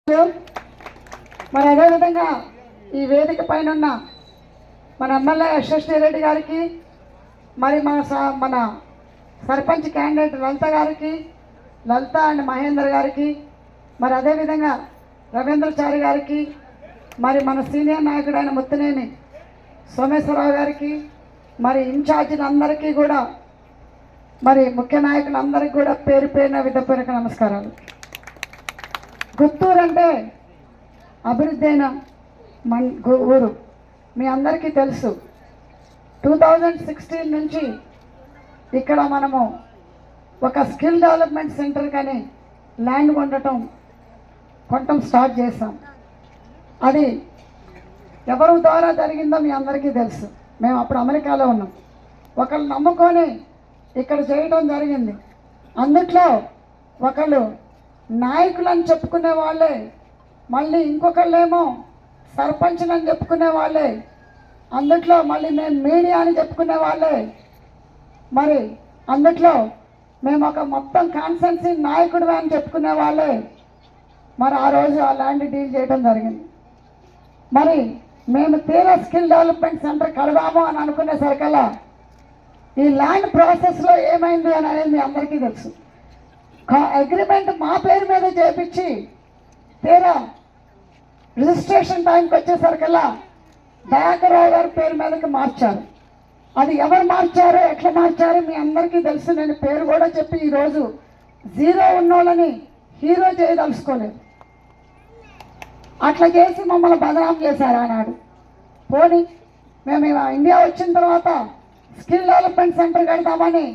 మరి అదేవిధంగా ఈ వేదిక పైన ఉన్న మన ఎమ్మెల్యే యశస్వి రెడ్డి గారికి, మరి మన సర్పంచ్ క్యాండిడేట్ లలిత గారికి, లలిత అండ్ మహేందర్ గారికి, మరి అదేవిధంగా రవీంద్రచారి గారికి, మరి మన సీనియర్ నాయకుడైన ముత్తినేని సోమేశ్వరరావు గారికి, మరి ఇన్ఛార్జీలందరికీ కూడా, మరి ముఖ్య నాయకులందరికీ కూడా పేరు పేరున విధపూర్వక నమస్కారాలు. గుత్తూరు అంటే అభివృద్ధి అయిన ఊరు మీ అందరికీ తెలుసు. 2016 నుంచి ఇక్కడ మనము ఒక స్కిల్ డెవలప్మెంట్ సెంటర్ కానీ ల్యాండ్ కొనటం స్టార్ట్ చేసాం. అది ఎవరి ద్వారా జరిగిందో మీ అందరికీ తెలుసు. మేము అప్పుడు అమెరికాలో ఉన్నాం. ఒకళ్ళు నమ్ముకొని ఇక్కడ చేయటం జరిగింది. అందుట్లో ఒకళ్ళు నాయకులని చెప్పుకునే వాళ్ళే, మళ్ళీ ఇంకొకళ్ళేమో సర్పంచ్లని చెప్పుకునే వాళ్ళే, అందుట్లో మళ్ళీ మేము మీడియా అని చెప్పుకునే వాళ్ళే, మరి అందుట్లో మేము ఒక మొత్తం కాన్స్టెన్సీ నాయకుడు అని చెప్పుకునే వాళ్ళే. మరి ఆ రోజు ఆ ల్యాండ్ డీల్ చేయడం జరిగింది. మరి మేము తీరా స్కిల్ డెవలప్మెంట్ సెంటర్ కడదాము అని అనుకునేసరికల్లా ఈ ల్యాండ్ ప్రాసెస్లో ఏమైంది అని అనేది మీ అందరికీ తెలుసు. అగ్రిమెంట్ మా పేరు మీద చేపించి తీరా రిజిస్ట్రేషన్ టైంకి వచ్చేసరికల్లా దయాకర్రావు గారి పేరు మీదకి మార్చారు. అది ఎవరు మార్చారో, ఎట్లా మార్చారో మీ అందరికీ తెలుసు. నేను పేరు కూడా చెప్పి ఈరోజు జీరో ఉన్నోళ్ళని హీరో చేయదలుచుకోలేదు. అట్లా చేసి మమ్మల్ని బదనాం చేశారు ఆనాడు. పోనీ మేము ఇండియా వచ్చిన తర్వాత స్కిల్ డెవలప్మెంట్ సెంటర్ కడతామని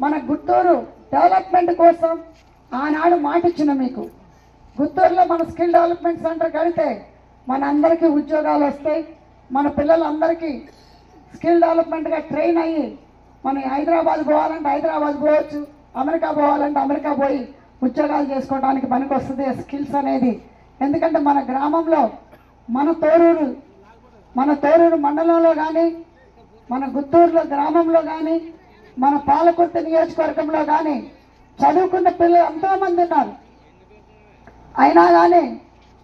మన గుంటూరు డెవలప్మెంట్ కోసం ఆనాడు మాట ఇచ్చిన మీకు. గుంటూరులో మన స్కిల్ డెవలప్మెంట్ సెంటర్ కడితే మన అందరికీ ఉద్యోగాలు వస్తాయి. మన పిల్లలందరికీ స్కిల్ డెవలప్మెంట్గా ట్రైన్ అయ్యి మనం హైదరాబాద్ పోవాలంటే హైదరాబాద్ పోవచ్చు, అమెరికా పోవాలంటే అమెరికా పోయి ఉద్యోగాలు చేసుకోవడానికి పనికి వస్తుంది స్కిల్స్ అనేది. ఎందుకంటే మన గ్రామంలో మన తోరూరు మండలంలో కానీ, మన గుంటూరులో గ్రామంలో కానీ, మన పాలకుర్తి నియోజకవర్గంలో కానీ చదువుకున్న పిల్లలు ఎంతోమంది ఉన్నారు. అయినా కానీ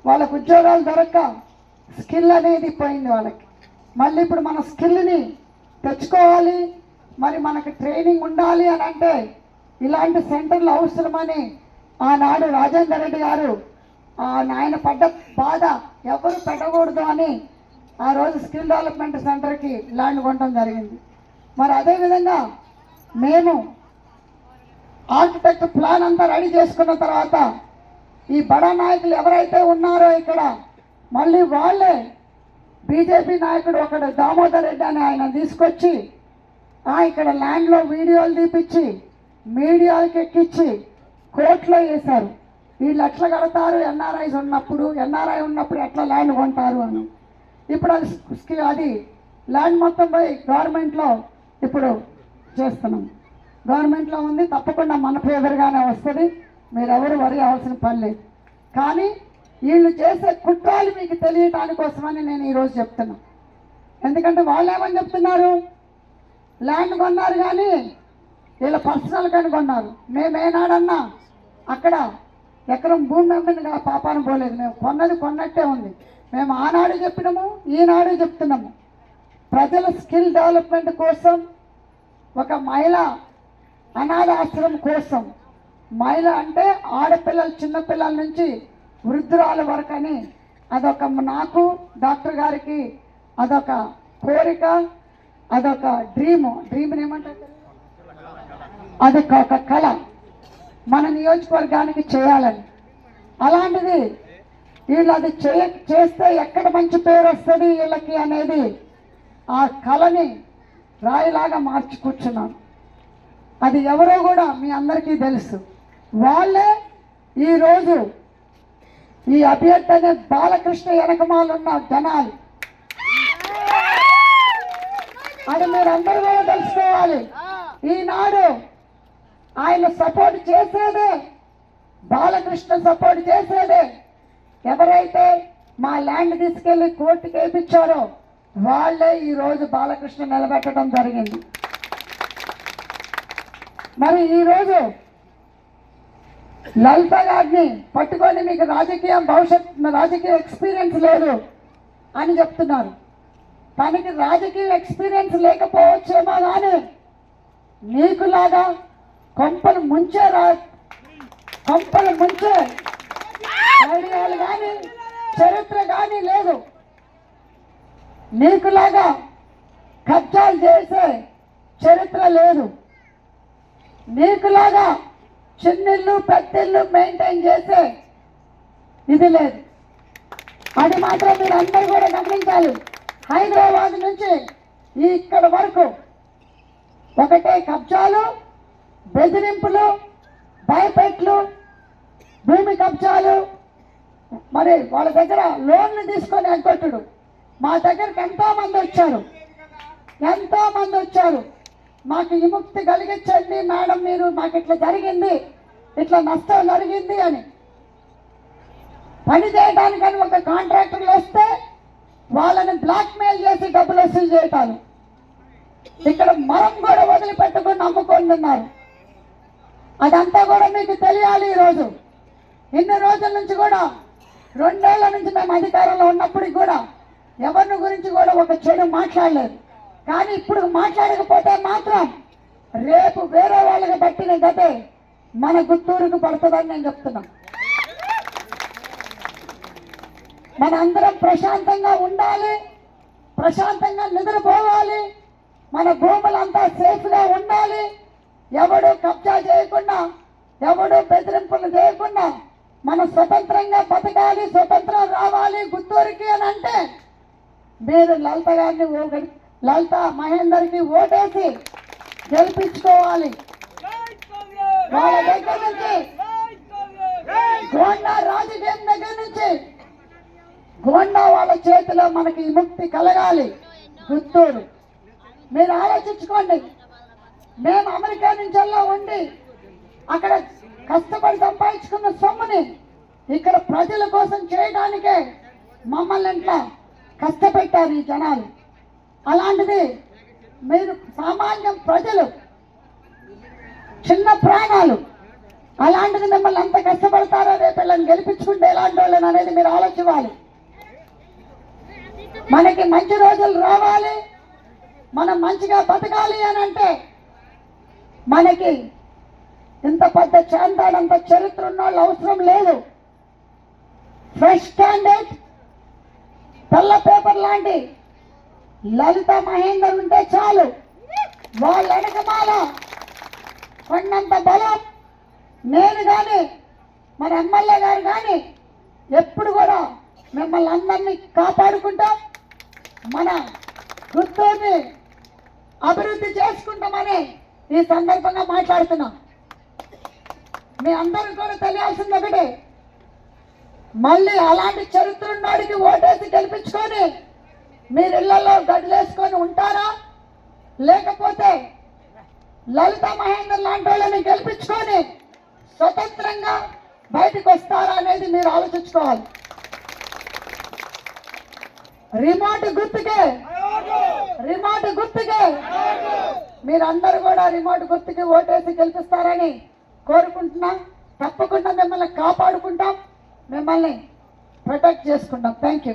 వాళ్ళకు ఉద్యోగాలు దొరక్క స్కిల్ అనేది పోయింది వాళ్ళకి. మళ్ళీ ఇప్పుడు మన స్కిల్ని తెచ్చుకోవాలి, మరి మనకు ట్రైనింగ్ ఉండాలి అని అంటే ఇలాంటి సెంటర్లు అవసరమని ఆనాడు రాజేందర్ రెడ్డి గారు ఆయన పడ్డ బాధ ఎవరు పెట్టకూడదు అని ఆ రోజు స్కిల్ డెవలప్మెంట్ సెంటర్కి ల్యాండ్ కొనడం జరిగింది. మరి అదేవిధంగా మేము ఆర్కిటెక్ట్ ప్లాన్ అంతా రెడీ చేసుకున్న తర్వాత ఈ బడా నాయకులు ఎవరైతే ఉన్నారో ఇక్కడ మళ్ళీ వాళ్ళే బీజేపీ నాయకుడు ఒకడు దామోదర్ రెడ్డి అని ఆయన తీసుకొచ్చి ఇక్కడ ల్యాండ్లో వీడియోలు తీపిచ్చి మీడియాకి ఎక్కించి కోర్టులో వేశారు. వీళ్ళు ఎట్లా కడతారు, ఎన్ఆర్ఐ ఉన్నప్పుడు ఎట్లా ల్యాండ్ కొంటారు అని. ఇప్పుడు అది ల్యాండ్ మొత్తం పోయి గవర్నమెంట్లో ఇప్పుడు చేస్తున్నాం. గవర్నమెంట్లో ఉంది, తప్పకుండా మన ఫేవర్గానే వస్తుంది. మీరెవరు వరి అవ్వాల్సిన పని లేదు. కానీ వీళ్ళు చేసే కుట్రాలు మీకు తెలియటాని కోసమని నేను ఈరోజు చెప్తున్నా. ఎందుకంటే వాళ్ళు ఏమని చెప్తున్నారు, ల్యాండ్ కొన్నారు కానీ వీళ్ళ పర్సనల్ కానీ కొన్నారు. మేమేనాడన్నా అక్కడ ఎకరం భూమి అమ్మిన పాపాన పోలేదు. మేము కొన్నట్టే ఉంది. మేము ఆనాడు చెప్పినాము, ఈనాడు చెప్తున్నాము. ప్రజల స్కిల్ డెవలప్మెంట్ కోసం, ఒక మహిళ అనాథాశ్రమం కోసం, మహిళ అంటే ఆడపిల్లలు చిన్నపిల్లల నుంచి వృద్ధురాల వరకు అని అదొక నాకు డాక్టర్ గారికి అదొక కోరిక, అదొక డ్రీమ్ని ఏమంటారు, అదొక కళ మన నియోజకవర్గానికి చేయాలని. అలాంటిది వీళ్ళు అది చేస్తే ఎక్కడ మంచి పేరు వస్తుంది వీళ్ళకి అనేది ఆ కళని రాయిలాగా మార్చి కూర్చున్నాను. అది ఎవరో కూడా మీ అందరికీ తెలుసు. వాళ్ళే ఈరోజు ఈ అభ్యర్థి అనే బాలకృష్ణ వెనకమాలున్న జనాలు. అది మీరందరూ కూడా తెలుసుకోవాలి. ఈనాడు ఆయన సపోర్ట్ చేసేదే, బాలకృష్ణ సపోర్ట్ చేసేదే. ఎవరైతే మా ల్యాండ్ తీసుకెళ్లి కోర్టుకి వేయించారో వాళ్ళే ఈరోజు బాలకృష్ణ నిలబెట్టడం జరిగింది. మరి ఈరోజు లలిత గారిని పట్టుకొని మీకు రాజకీయ ఎక్స్పీరియన్స్ లేదు అని చెప్తున్నారు. తనకి రాజకీయ ఎక్స్పీరియన్స్ లేకపోవచ్చేమో కానీ నీకులాగా కొంపలు ముంచే ఐడియాలు కానీ చరిత్ర కానీ లేదు. నీకులాగా కబ్జాలు చేసే చరిత్ర లేదు. నీకులాగా చిన్నిళ్ళు పెద్దిళ్ళు మెయింటైన్ చేసే ఇది లేదు. అది మాత్రం మీరు అందరూ కూడా గమనించాలి. హైదరాబాద్ నుంచి ఇక్కడ వరకు ఒకటే కబ్జాలు, బెదిరింపులు, భయపెట్లు, భూమి కబ్జాలు, మరి వాళ్ళ దగ్గర లోన్లు తీసుకొని ఎగ్గొట్టుడు. మా దగ్గరకు ఎంతో మంది వచ్చారు. మాకు విముక్తి కలిగించండి మేడం, మీరు మాకు ఇట్లా జరిగింది, ఇట్లా నష్టం జరిగింది అని. పని చేయడానికని ఒక కాంట్రాక్టర్లు వస్తే వాళ్ళని బ్లాక్మెయిల్ చేసి డబ్బులు వసూలు చేయటాలు. ఇక్కడ మరం కూడా వదిలిపెట్టుకుని నమ్ముకుంటున్నారు. అదంతా కూడా మీకు తెలియాలి. ఈరోజు ఇన్ని రోజుల నుంచి కూడా 2 ఏళ్ల నుంచి మేము అధికారంలో ఉన్నప్పటికి కూడా ఎవరిని గురించి కూడా ఒక చెడు మాట్లాడలేదు. కానీ ఇప్పుడు మాట్లాడకపోతే మాత్రం రేపు వేరే వాళ్ళకి పట్టిన గతే మన గుత్తూరుకు పడుతుందని నేను చెప్తున్నాను. మన అందరం ప్రశాంతంగా ఉండాలి, ప్రశాంతంగా నిద్రపోవాలి, మన భూములంతా సేఫ్గా ఉండాలి. ఎవడు కబ్జా చేయకుండా, ఎవడు బెదిరింపులు చేయకుండా మనం స్వతంత్రంగా బతకాలి, స్వతంత్రం రావాలి గుత్తూరుకి అని అంటే మీరు లలిత మహేందర్కి ఓటేసి గెలిపించుకోవాలి. వాళ్ళ దగ్గర నుంచి గోండా రాజకీయం దగ్గర నుంచి గోండా వాళ్ళ చేతిలో మనకి విముక్తి కలగాలి. గుత్తూరు మీరు ఆలోచించుకోండి. మేము అమెరికా నుంచి ఉండి అక్కడ కష్టపడి సంపాదించుకున్న సొమ్ముని ఇక్కడ ప్రజల కోసం చేయడానికే మమ్మల్ని ఇంట్లో కష్టపెట్టారు ఈ జనాలు. అలాంటిది మీరు సామాన్యం ప్రజలు, చిన్న ప్రాణాలు, అలాంటిది మిమ్మల్ని ఎంత కష్టపడతారో రేపు పిల్లల్ని గెలిపించుకుంటే ఎలాంటి వాళ్ళని అనేది మీరు ఆలోచించాలి. మనకి మంచి రోజులు రావాలి, మనం మంచిగా బతకాలి అని అంటే మనకి ఇంత పెద్ద చాంతాడంత చరిత్ర ఉన్న వాళ్ళు అవసరం లేదు. ఫ్రెష్ క్యాండిడేట్, తెల్ల పేపర్ లాంటి లలిత మహేందర్ ఉంటే చాలు. వాళ్ళ వెనకమాల కొండంత బలం నేను కానీ మన ఎమ్మెల్యే గారు కానీ ఎప్పుడు కూడా మిమ్మల్ని అందరినీ కాపాడుకుంటాం, మన గుత్తూరుని అభివృద్ధి చేసుకుంటామని ఈ సందర్భంగా మాట్లాడుతున్నాం. మీ అందరూ కూడా తెలియాల్సింది ఒకటే, మళ్ళీ అలాంటి చరిత్ర ఉన్నవాడికి ఓటేసి గెలిపించుకొని మీరు ఇళ్లలో గడ్డలేసుకొని ఉంటారా, లేకపోతే లలిత మహేందర్ లాంటి వాళ్ళని గెలిపించుకొని స్వతంత్రంగా బయటకు వస్తారా అనేది మీరు ఆలోచించుకోవాలి. రిమోట్ గుర్తుకే మీరందరూ కూడా రిమోట్ గుర్తుకి ఓటేసి గెలిపిస్తారని కోరుకుంటున్నాం. తప్పకుండా మిమ్మల్ని కాపాడుకుంటాం, మిమ్మల్ని ప్రొటెక్ట్ చేసుకుంటాం. Thank you.